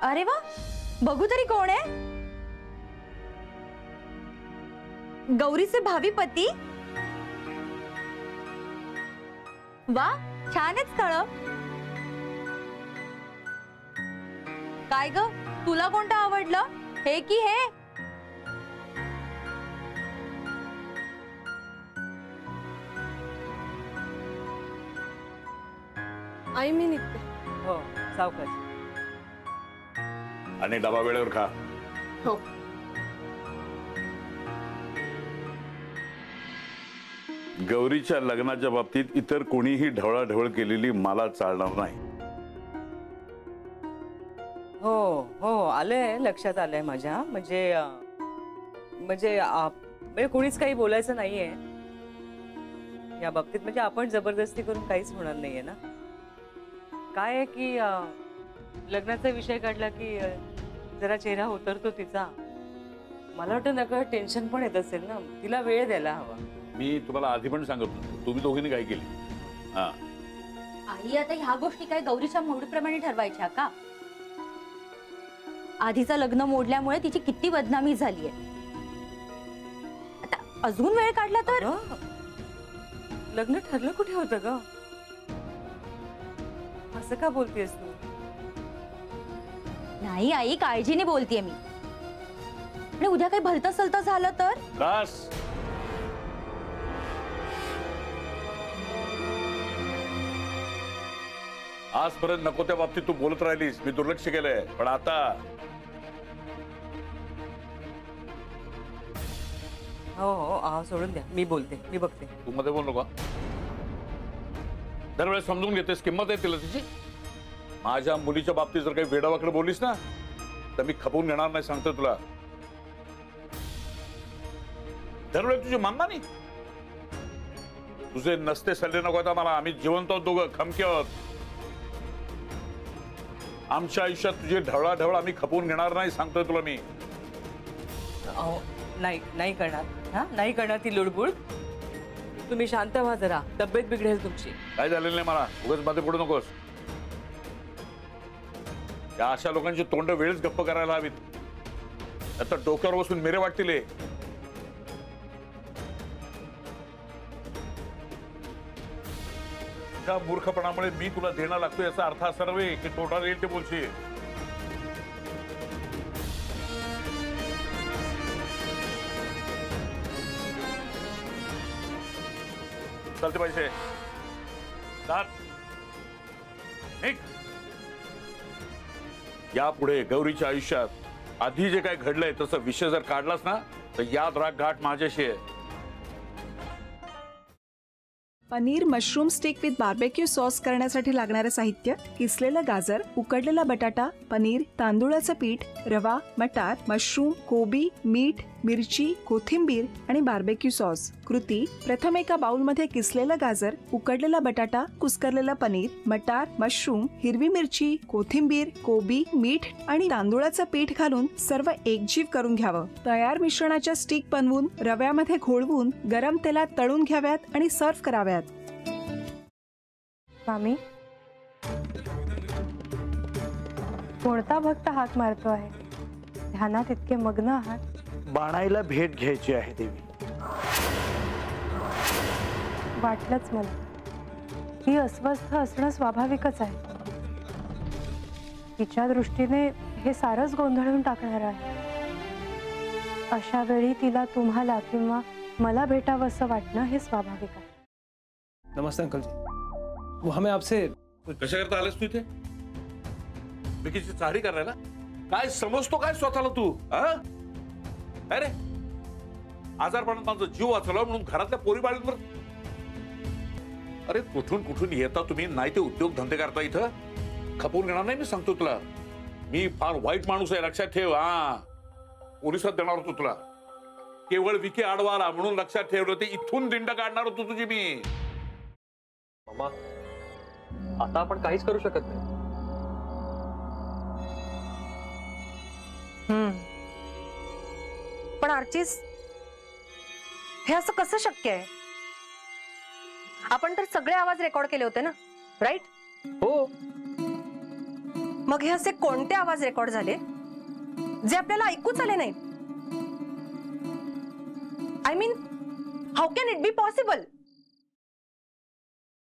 अरे वा, बघू तरी कोण आहे? गौरीचे भावी पती? वा, छान आहे स्थळ. काय ग, तुला कोणतं आवडलं, हे की हे? आई मी निघते. हो, सावकाश. आणि डबा वेळेवर खा. हो. गौरीच्या लग्नाच्या बाबतीत इतर कोणीही ढवळाढवळ केलेली मला चालणार नाही. हो हो, आलंय, लक्षात आलंय माझ्या. म्हणजे कोणीच काही बोलायचं नाहीये या बाबतीत. म्हणजे आपण जबरदस्ती करून काहीच होणार नाहीये ना. काय आहे की लग्नाचा विषय काढला की जरा चेहरा उतरतो तिचा. मला वाटतं नका टेन्शन पण येत असेल ना, तिला वेळ द्यायला हवा. मी तुम्हाला आधी पण सांगत होतो, तुम्ही दोघींनी काय केली? आई, आता ह्या गोष्टी काय गौरीच्या मूडप्रमाणे ठरवायच्या का? आधीचं लग्न मोडल्यामुळे तिची किती बदनामी झालीये. आता अजून वेळ काढला तर? लग्न ठरलं कुठे होतं ग? असं का बोलतेस तू? नाही आई, काळजीने बोलतेय मी. आणि उद्या काही भलतं सलतं झालं तर? बस. आजपर्यंत नको त्या बाबतीत तू बोलत राहिलीस, मी दुर्लक्ष केलंय. पण आता हो हो, सोडून द्या, मी बोलते, मी बघते. तू मध्ये बोल नका. दरवेळेस समजून घेतेस, किंमत आहे तिला तिची. माझ्या मुलीच्या बाबतीत जर काही वेडावाकडे बोललीस ना, तर मी खपवून घेणार नाही, सांगतो तुला. दरवेळेस तुझी मानना नाही. तुझे नसते सल्ले नको आता मला. आम्ही जिवंत आहोत दोघं, खमके आहोत. आमच्या आयुष्यात तुझे ढवळाढवळ आम्ही खपवून घेणार नाही, सांगतोय तुला मी. नाही करणार. हा, नाही करणार ती लुडबुड. तुम्ही शांत व्हा जरा, तब्येत बिघडेल तुमची. काय झालेलं नाही मला, उगाच मध्ये पडू नकोस. या अशा लोकांची तोंड वेळच गप्प करायला हवीत. आता डोक्यावर बसून मेरे वाटतील. त्या मूर्खपणामुळे मी तुला देणं लागतो याचा अर्थ असा नव्हे की तोटा येईल ते बोलशील. चालते पैसे यापुढे गौरीच्या आयुष्यात आधी जे काय घडलंय तसं विषय जर काढलास ना, तर याद राख, घाट माझ्याशी आहे. Paneer mushroom stick with barbecue sauce करण्यासाठी लागणारे साहित्य: किसलेलं गाजर, उकडलेला बटाटा, पनीर, तांदूळाचं पीठ, रवा, मटार, मशरूम, कोबी, मीठ, मिरची, कोथिंबीर आणि बार्बेक्यू सॉस. कृती: प्रथम एका बाउलमध्ये किसलेलं गाजर, उकडलेला बटाटा, कुस्करलेलं पनीर, मटार, मशरूम, हिरवी मिरची, कोथिंबीर, कोबी, मीठ आणि तांदूळाचं पीठ घालून सर्व एकजीव करून घ्यावं. तयार मिश्रणाच्या स्टिक बनवून रव्यामध्ये घोळवून गरम तेलात तळून घ्याव्यात आणि सर्व्ह कराव्यात. मामी, कोणता भक्त हाक मारतो आहे? ध्यानात इतके मग्न आहात. बाणाईला भेट घ्यायची आहे देवी. वाटलंच मला. ती अस्वस्थ असणं स्वाभाविकच आहे. तिच्या दृष्टीने हे सारंच गोंधळून टाकणार आहे. अशा वेळी तिला तुम्हाला किंवा मला भेटावं असं वाटणं हे स्वाभाविक आहे. नमस्ते अंकल जी. वो हमें आपसे कशा करता आलेस तू इथे? बेकीची चाहरी करायला? काय समजतो काय स्वतःला तू? अरे आजारपणात माझा जीव वाचवला म्हणून घरातल्या पोरी बाळींवर. अरे कुठून कुठून येता तुम्ही, नाही ते उद्योग धंदे करता इथं. खपवून घेणार नाही, मी सांगतो तुला. मी फार वाईट माणूस आहे, लक्षात ठेव. पोलिसात देणार होतो तुला. केवळ विके आडवाला म्हणून लक्षात ठेवलं. ते इथून दिंड काढणार होतो तुझी मी. मामा, आता आपण काहीच करू शकत नाही. पण आर्चीस, हे असं कसं शक्य आहे? आपण तर सगळे आवाज रेकॉर्ड केले होते ना, राईट? हो, मग हे असे कोणते आवाज रेकॉर्ड झाले जे आपल्याला ऐकूच आले नाहीत? I mean, how can it be possible?